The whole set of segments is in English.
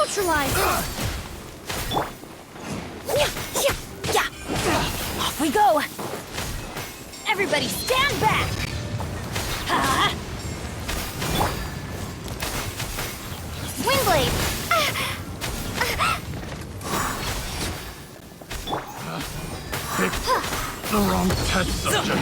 neutralized! Off we go! Everybody stand back! Windblade! Picked the wrong test subject.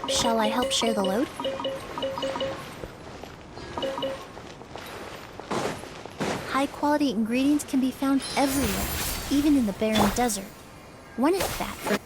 Shall I help share the load? High-quality ingredients can be found everywhere, even in the barren desert. When it's that for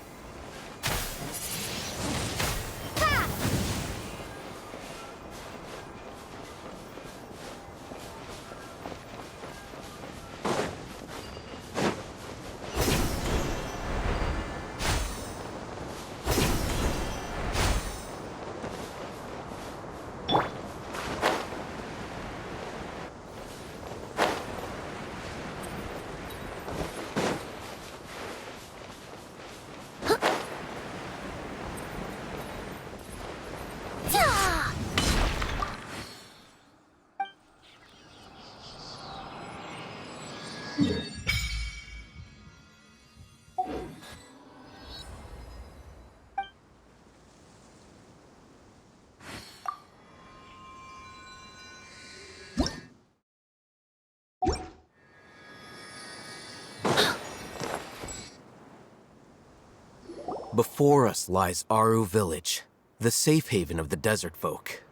Before us lies Aaru village, the safe haven of the desert folk.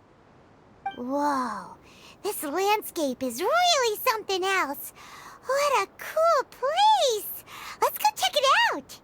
Whoa, this landscape is really something else. What a cool place! Let's go check it out!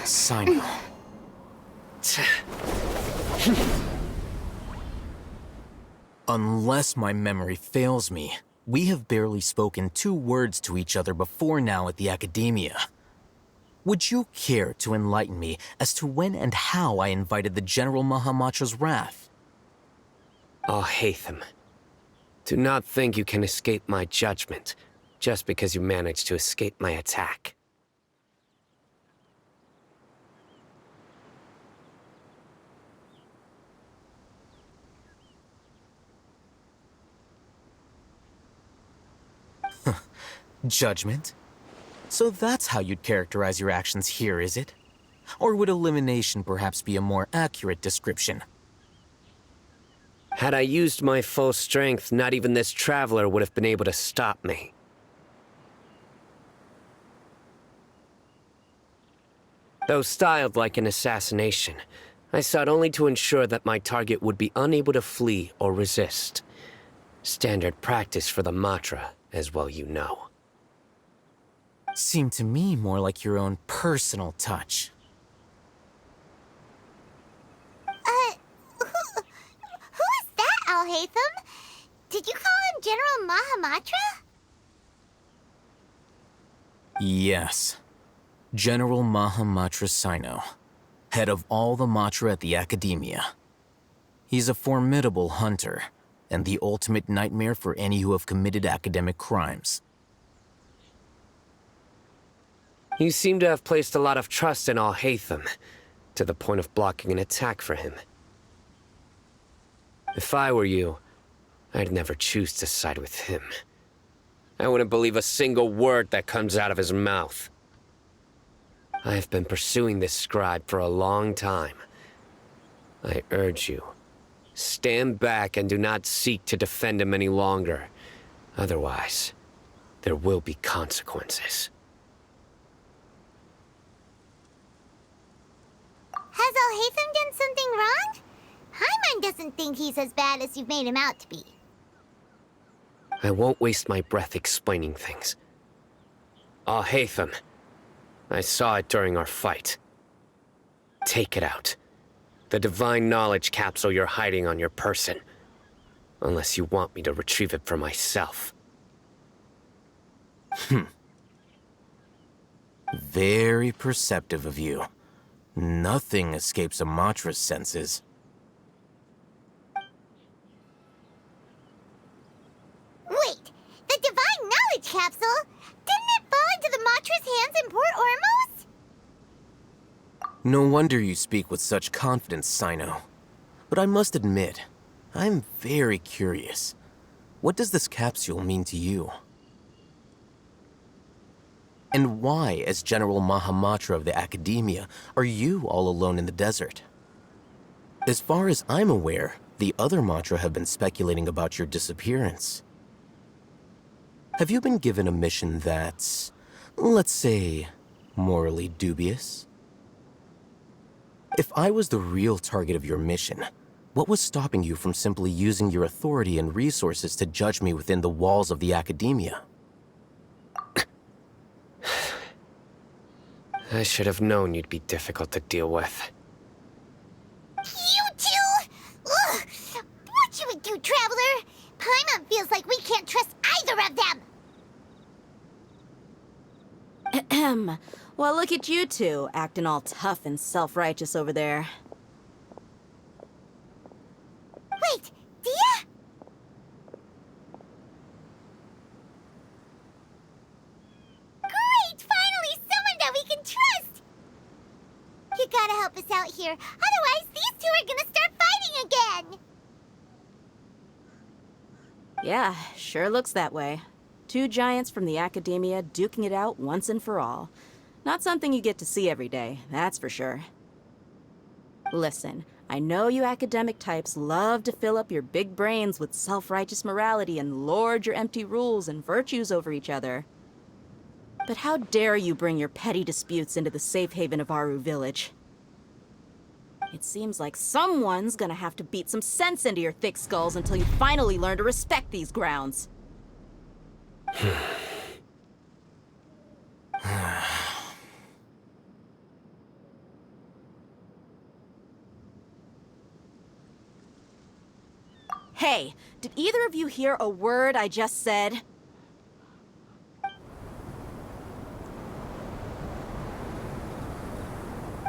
Sign. Unless my memory fails me, we have barely spoken 2 words to each other before now at the Academia. Would you care to enlighten me as to when and how I invited the General Mahamatra's wrath? Oh, Hatham. Do not think you can escape my judgment, just because you managed to escape my attack. Judgment? So that's how you'd characterize your actions here, is it? Or would elimination perhaps be a more accurate description? Had I used my full strength, not even this traveler would have been able to stop me. Though styled like an assassination, I sought only to ensure that my target would be unable to flee or resist. Standard practice for the Matra, as well you know. Seemed to me more like your own personal touch. Who is that, Alhaitham? Did you call him General Mahamatra? Yes. General Mahamatra Sino, head of all the Matra at the Academia. He's a formidable hunter, and the ultimate nightmare for any who have committed academic crimes. You seem to have placed a lot of trust in Alhaitham, to the point of blocking an attack for him. If I were you, I'd never choose to side with him. I wouldn't believe a single word that comes out of his mouth. I have been pursuing this scribe for a long time. I urge you, stand back and do not seek to defend him any longer. Otherwise, there will be consequences. Has Alhaitham done something wrong? Paimon doesn't think he's as bad as you've made him out to be. I won't waste my breath explaining things. Alhaitham, I saw it during our fight. Take it out. The divine knowledge capsule you're hiding on your person. Unless you want me to retrieve it for myself. Very perceptive of you. Nothing escapes a Matra's senses. Wait, the divine knowledge capsule? Didn't it fall into the Matra's hands in Port Ormos? No wonder you speak with such confidence, Sino. But I must admit, I'm very curious. What does this capsule mean to you? And why, as General Mahamatra of the Academia, are you all alone in the desert? As far as I'm aware, the other Matra have been speculating about your disappearance. Have you been given a mission that's, let's say, morally dubious? If I was the real target of your mission, what was stopping you from simply using your authority and resources to judge me within the walls of the Academia? I should have known you'd be difficult to deal with. You two? Ugh! What should we do, Traveler? Paimon feels like we can't trust either of them! Ahem. Well, look at you two, acting all tough and self-righteous over there. Wait, Dia? Great! Finally, someone that we can trust! You gotta help us out here, otherwise these two are gonna start fighting again! Yeah, sure looks that way. Two giants from the Academia duking it out once and for all. Not something you get to see every day, that's for sure. Listen, I know you academic types love to fill up your big brains with self-righteous morality and lord your empty rules and virtues over each other. But how dare you bring your petty disputes into the safe haven of Aaru Village? It seems like someone's gonna have to beat some sense into your thick skulls until you finally learn to respect these grounds. Hey, did either of you hear a word I just said?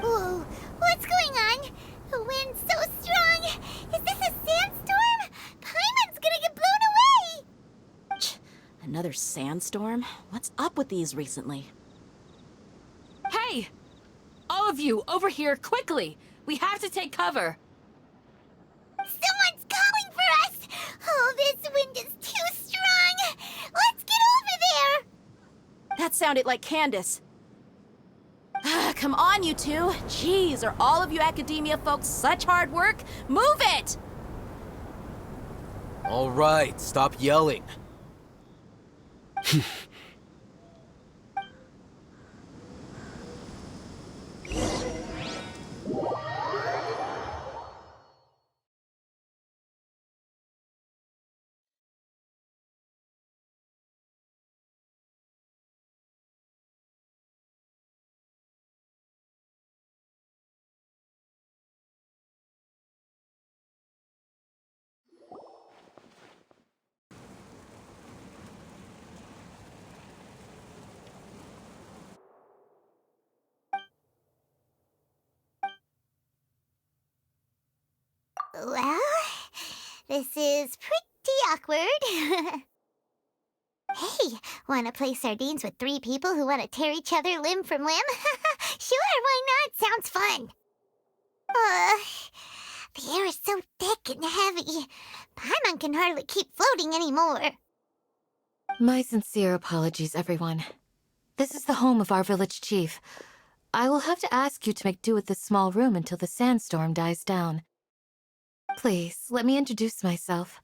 Whoa, what's going on? The wind's so strong! Is this a sandstorm? Paimon's gonna get blown away! Another sandstorm? What's up with these recently? Hey! All of you, over here, quickly! We have to take cover! Someone's calling for us! Oh, this wind is too strong! Let's get over there! That sounded like Candace. Come on, you two. Jeez, are all of you academia folks such hard work? Move it! All right, stop yelling. Well, this is pretty awkward. Hey, wanna play sardines with 3 people who wanna tear each other limb from limb? Sure, why not? Sounds fun. The air is so thick and heavy. Paimon can hardly keep floating anymore. My sincere apologies, everyone. This is the home of our village chief. I will have to ask you to make do with this small room until the sandstorm dies down. Please, let me introduce myself.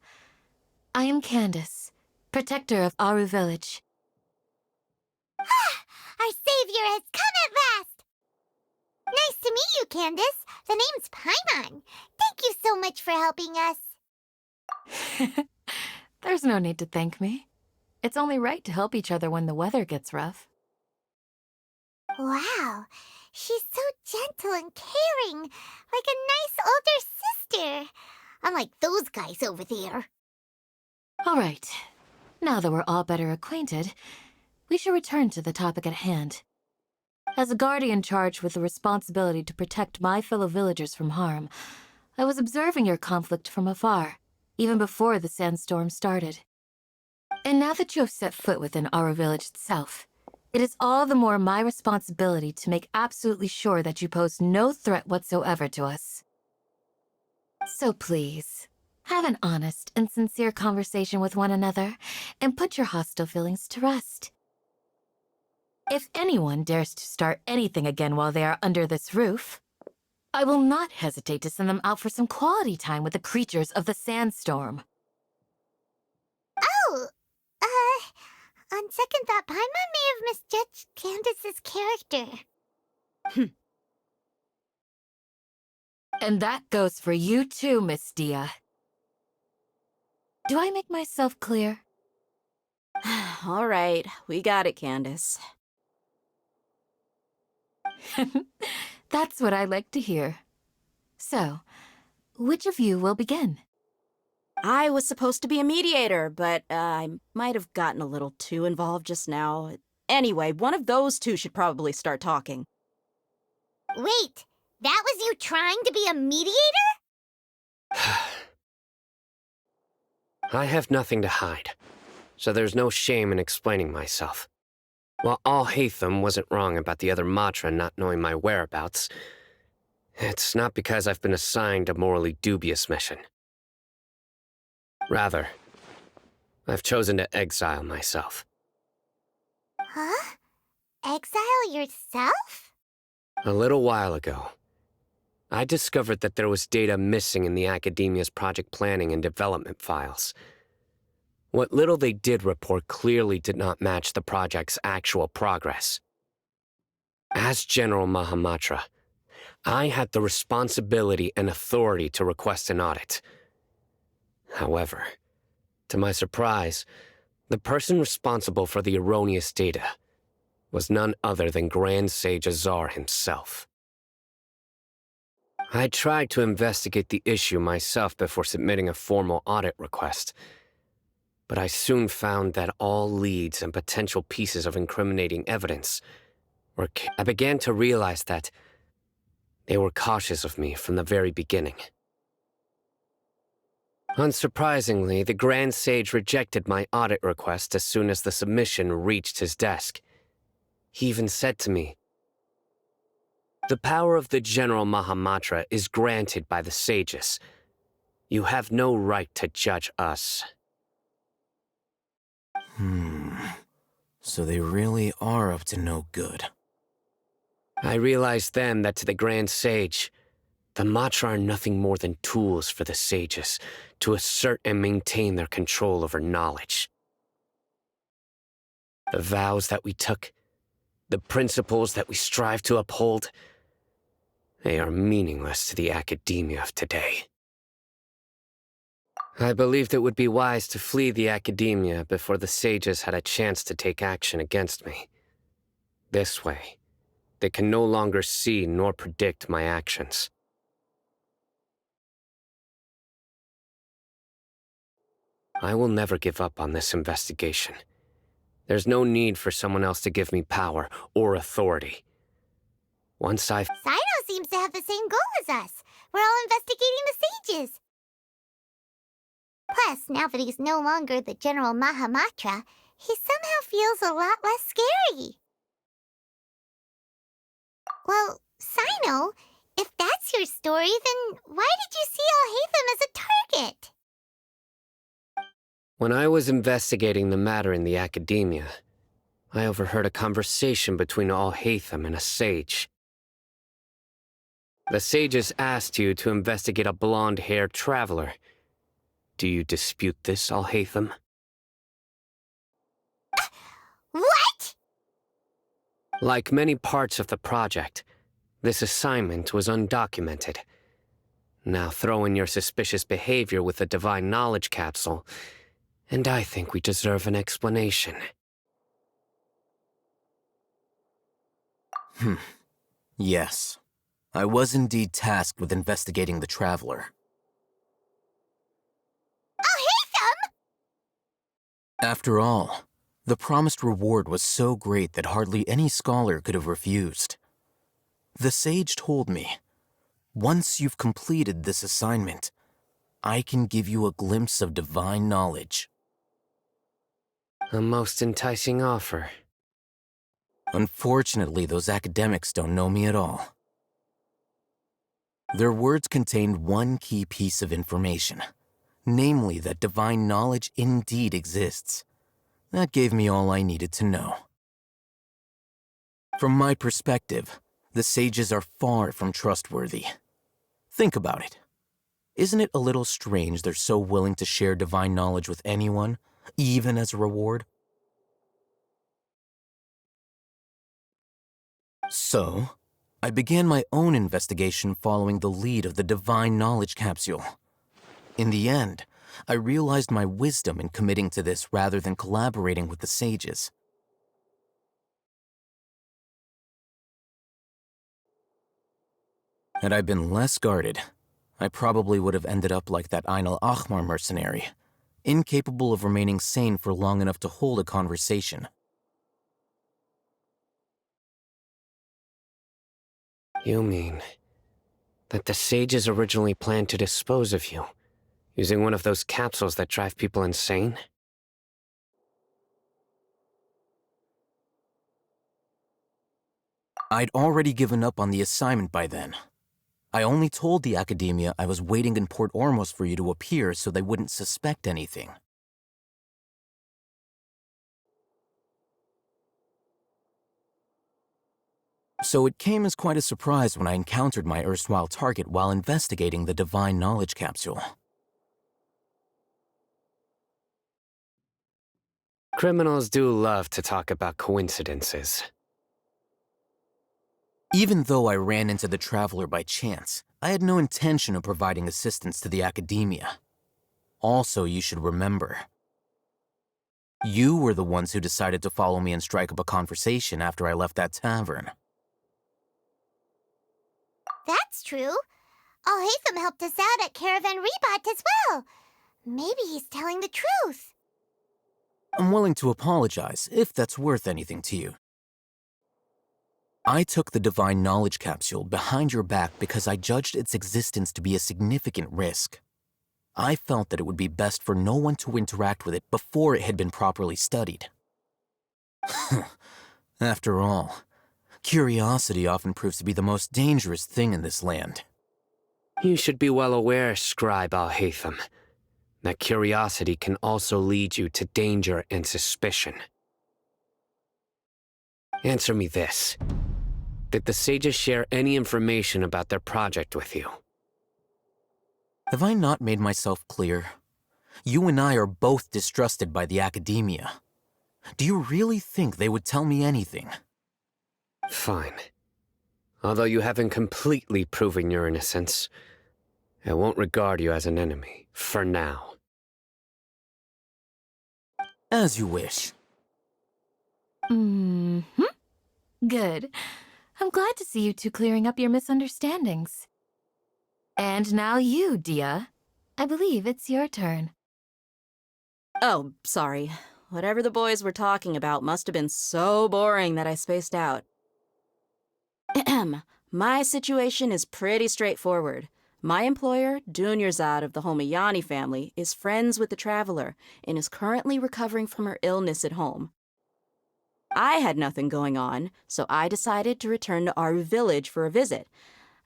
I am Candace, protector of Aaru village. Our savior has come at last! Nice to meet you, Candace. The name's Paimon. Thank you so much for helping us. There's no need to thank me. It's only right to help each other when the weather gets rough. Wow, she's so gentle and caring, like a nice older sister. Unlike those guys over there. All right. Now that we're all better acquainted, we should return to the topic at hand. As a guardian charged with the responsibility to protect my fellow villagers from harm, I was observing your conflict from afar, even before the sandstorm started. And now that you have set foot within Aaru village itself, it is all the more my responsibility to make absolutely sure that you pose no threat whatsoever to us. So please, have an honest and sincere conversation with one another, and put your hostile feelings to rest. If anyone dares to start anything again while they are under this roof, I will not hesitate to send them out for some quality time with the creatures of the sandstorm. Oh, on second thought, Paimon may have misjudged Candace's character. And that goes for you too, Miss Dia. Do I make myself clear? All right, we got it, Candace. That's what I like to hear. So, which of you will begin? I was supposed to be a mediator, but I might have gotten a little too involved just now. Anyway, one of those two should probably start talking. Wait, that was you trying to be a mediator? I have nothing to hide, so there's no shame in explaining myself. While Al-Haytham wasn't wrong about the other Matra not knowing my whereabouts, it's not because I've been assigned a morally dubious mission. Rather, I've chosen to exile myself. Huh? Exile yourself? A little while ago, I discovered that there was data missing in the Academia's project planning and development files. What little they did report clearly did not match the project's actual progress. As General Mahamatra, I had the responsibility and authority to request an audit. However, to my surprise, the person responsible for the erroneous data was none other than Grand Sage Azar himself. I tried to investigate the issue myself before submitting a formal audit request, but I soon found that all leads and potential pieces of incriminating evidence were... I began to realize that they were cautious of me from the very beginning. Unsurprisingly, the Grand Sage rejected my audit request as soon as the submission reached his desk. He even said to me, "The power of the General Mahamatra is granted by the sages. You have no right to judge us." So they really are up to no good. I realized then that to the Grand Sage, the Matra are nothing more than tools for the sages to assert and maintain their control over knowledge. The vows that we took, the principles that we strive to uphold, they are meaningless to the academia of today. I believed it would be wise to flee the academia before the sages had a chance to take action against me. This way, they can no longer see nor predict my actions. I will never give up on this investigation. There's no need for someone else to give me power or authority. Once I've... Sino seems to have the same goal as us. We're all investigating the sages. Plus, now that he's no longer the General Mahamatra, he somehow feels a lot less scary. Well, Sino, if that's your story, then why did you see Alhaitham as a target? When I was investigating the matter in the academia, I overheard a conversation between Alhaitham and a sage. The sages asked you to investigate a blonde-haired traveler. Do you dispute this, Alhaitham? What? Like many parts of the project, this assignment was undocumented. Now throw in your suspicious behavior with the Divine Knowledge Capsule, and I think we deserve an explanation. Yes. I was indeed tasked with investigating the Traveler. Alhaitham! After all, the promised reward was so great that hardly any scholar could have refused. The sage told me, once you've completed this assignment, I can give you a glimpse of divine knowledge. A most enticing offer. Unfortunately, those academics don't know me at all. Their words contained one key piece of information, namely that divine knowledge indeed exists. That gave me all I needed to know. From my perspective, the sages are far from trustworthy. Think about it. Isn't it a little strange they're so willing to share divine knowledge with anyone, even as a reward? So, I began my own investigation following the lead of the Divine Knowledge Capsule. In the end, I realized my wisdom in committing to this rather than collaborating with the sages. Had I been less guarded, I probably would have ended up like that Ain al-Ahmar mercenary, incapable of remaining sane for long enough to hold a conversation. You mean that the sages originally planned to dispose of you, using one of those capsules that drive people insane? I'd already given up on the assignment by then. I only told the academia I was waiting in Port Ormos for you to appear so they wouldn't suspect anything. So it came as quite a surprise when I encountered my erstwhile target while investigating the Divine Knowledge Capsule. Criminals do love to talk about coincidences. Even though I ran into the Traveler by chance, I had no intention of providing assistance to the academia. Also, you should remember, you were the ones who decided to follow me and strike up a conversation after I left that tavern. That's true. Alhaitham helped us out at Caravan Rebat as well. Maybe he's telling the truth. I'm willing to apologize, if that's worth anything to you. I took the Divine Knowledge Capsule behind your back because I judged its existence to be a significant risk. I felt that it would be best for no one to interact with it before it had been properly studied. After all, curiosity often proves to be the most dangerous thing in this land. You should be well aware, Scribe Alhaitham, that curiosity can also lead you to danger and suspicion. Answer me this. Did the sages share any information about their project with you? Have I not made myself clear? You and I are both distrusted by the academia. Do you really think they would tell me anything? Fine. Although you haven't completely proven your innocence, I won't regard you as an enemy, for now. As you wish. Good. I'm glad to see you two clearing up your misunderstandings. And now you, Dia. I believe it's your turn. Oh, sorry. Whatever the boys were talking about must have been so boring that I spaced out. My situation is pretty straightforward. My employer, Dunyarzad of the Homayani family, is friends with the Traveler and is currently recovering from her illness at home. I had nothing going on, so I decided to return to Aaru village for a visit.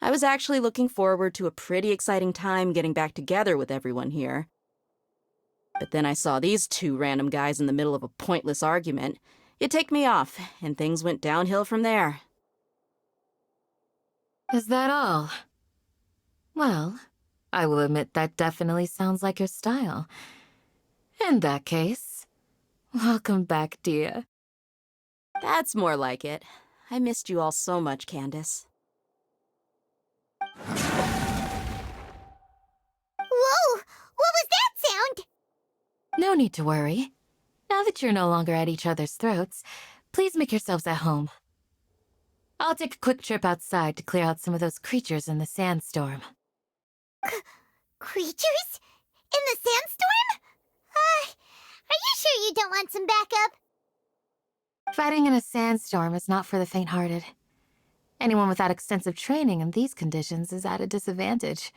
I was actually looking forward to a pretty exciting time getting back together with everyone here. But then I saw these two random guys in the middle of a pointless argument. It ticked me off, and things went downhill from there. Is that all? Well, I will admit that definitely sounds like your style. In that case, welcome back, Dia. That's more like it. I missed you all so much, Candace. Whoa! What was that sound? No need to worry. Now that you're no longer at each other's throats, please make yourselves at home. I'll take a quick trip outside to clear out some of those creatures in the sandstorm. Creatures? In the sandstorm? Are you sure you don't want some backup? Fighting in a sandstorm is not for the faint-hearted. Anyone without extensive training in these conditions is at a disadvantage.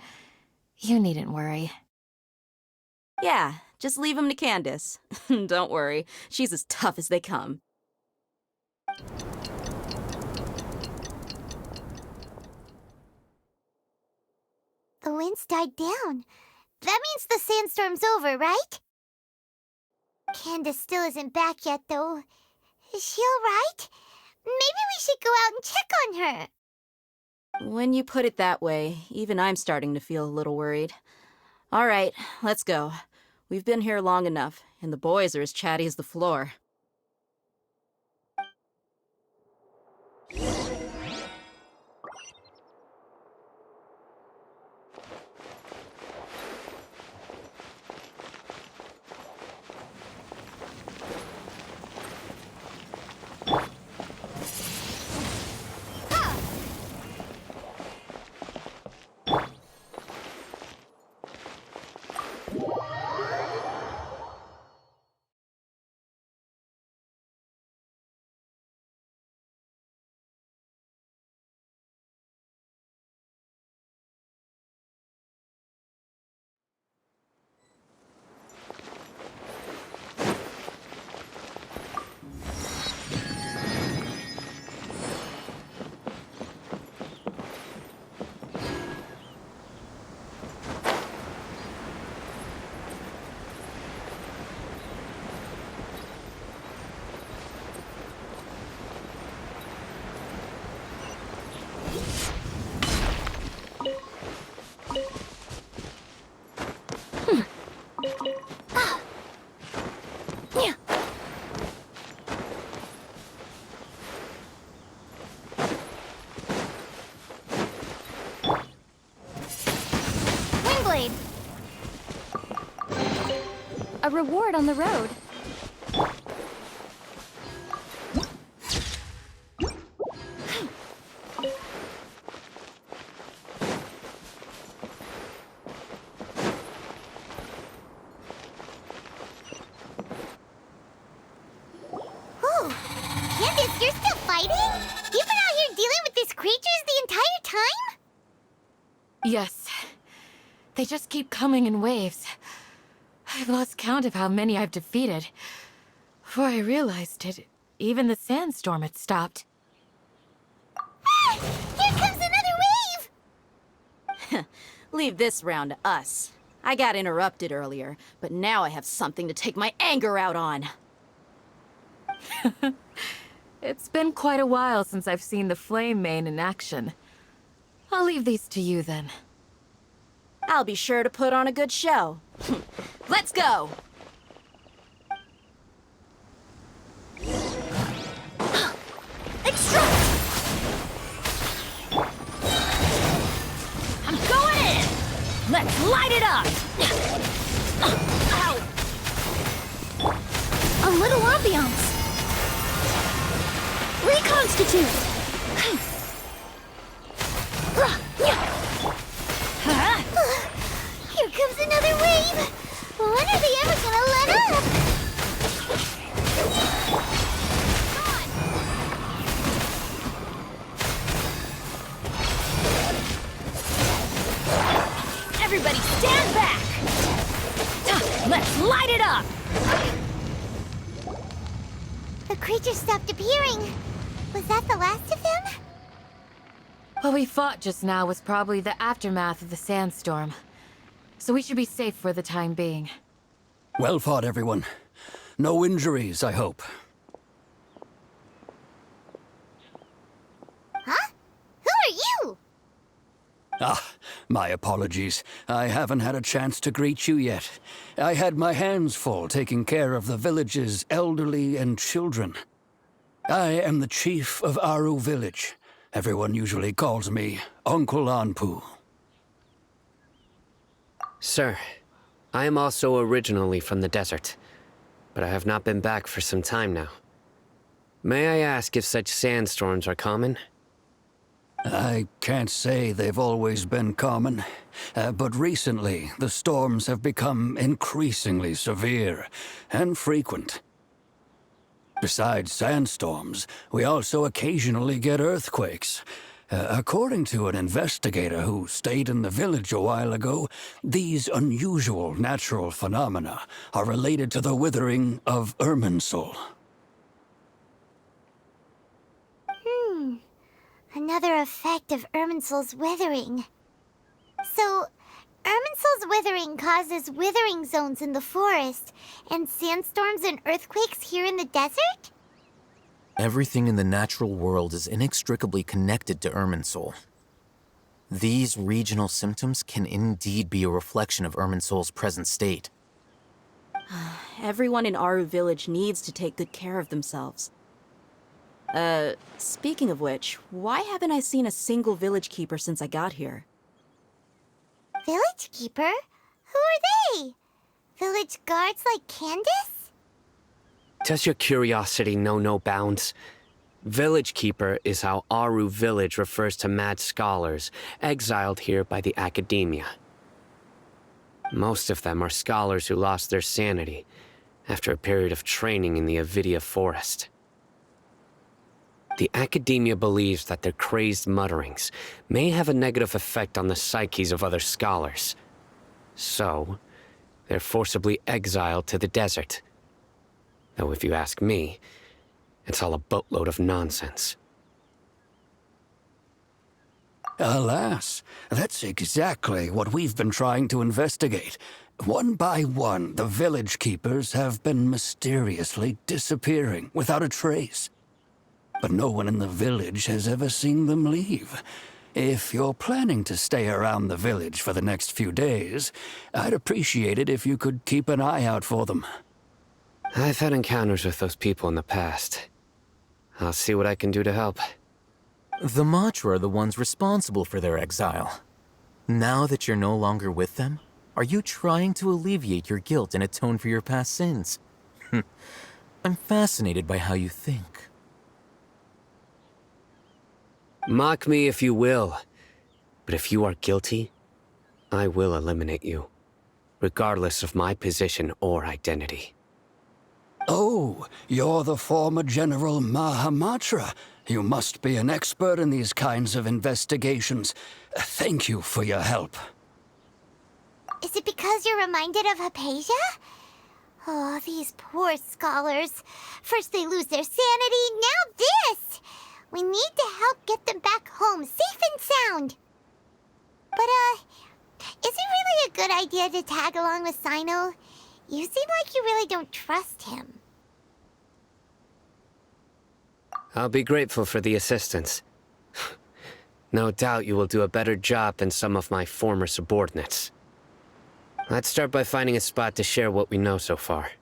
You needn't worry. Yeah, just leave him to Candace. Don't worry, she's as tough as they come. The wind's died down. That means the sandstorm's over, right? Candace still isn't back yet, though. Is she alright? Maybe we should go out and check on her. When you put it that way, even I'm starting to feel a little worried. All right, let's go. We've been here long enough, and the boys are as chatty as the floor. Windblade! A reward on the road. Candace, you're still fighting? You've been out here dealing with these creatures the entire time? Yes. They just keep coming in waves. I've lost count of how many I've defeated. Before I realized it, even the sandstorm had stopped. Ah! Here comes another wave! Leave this round to us. I got interrupted earlier, but now I have something to take my anger out on. It's been quite a while since I've seen the Flame Mane in action. I'll leave these to you then. I'll be sure to put on a good show. Let's go! Extract! I'm going in! Let's light it up! Ow! A little ambiance. Reconstitute! Here comes another wave! When are they ever gonna let up? Everybody stand back! Let's light it up! The creature stopped appearing. Was that the last of them? What we fought just now was probably the aftermath of the sandstorm. So we should be safe for the time being. Well fought, everyone. No injuries, I hope. Huh? Who are you? Ah, my apologies. I haven't had a chance to greet you yet. I had my hands full taking care of the village's elderly and children. I am the chief of Aaru village. Everyone usually calls me Uncle Anpu. Sir, I am also originally from the desert, but I have not been back for some time now. May I ask if such sandstorms are common? I can't say they've always been common, but recently the storms have become increasingly severe and frequent. Besides sandstorms, we also occasionally get earthquakes. According to an investigator who stayed in the village a while ago, these unusual natural phenomena are related to the withering of Irminsul. Another effect of Irminsul's withering. So, Irminsul's withering causes withering zones in the forest, and sandstorms and earthquakes here in the desert? Everything in the natural world is inextricably connected to Irminsul. These regional symptoms can indeed be a reflection of Irminsul's present state. Everyone in Aaru village needs to take good care of themselves. Speaking of which, why haven't I seen a single village keeper since I got here? Village keeper? Who are they? Village guards like Candace? Does your curiosity know no bounds? Village Keeper is how Aaru village refers to mad scholars exiled here by the academia. Most of them are scholars who lost their sanity after a period of training in the Avidia forest. The academia believes that their crazed mutterings may have a negative effect on the psyches of other scholars. So, they're forcibly exiled to the desert. Though if you ask me, it's all a boatload of nonsense. Alas, that's exactly what we've been trying to investigate. One by one, the village keepers have been mysteriously disappearing without a trace. But no one in the village has ever seen them leave. If you're planning to stay around the village for the next few days, I'd appreciate it if you could keep an eye out for them. I've had encounters with those people in the past. I'll see what I can do to help. The Matra are the ones responsible for their exile. Now that you're no longer with them, are you trying to alleviate your guilt and atone for your past sins? I'm fascinated by how you think. Mock me if you will, but if you are guilty, I will eliminate you, regardless of my position or identity. Oh, you're the former General Mahamatra. You must be an expert in these kinds of investigations. Thank you for your help. Is it because you're reminded of Hypatia? Oh, these poor scholars. First they lose their sanity, now this! We need to help get them back home, safe and sound. But, is it really a good idea to tag along with Sino? You seem like you really don't trust him. I'll be grateful for the assistance. No doubt you will do a better job than some of my former subordinates. Let's start by finding a spot to share what we know so far.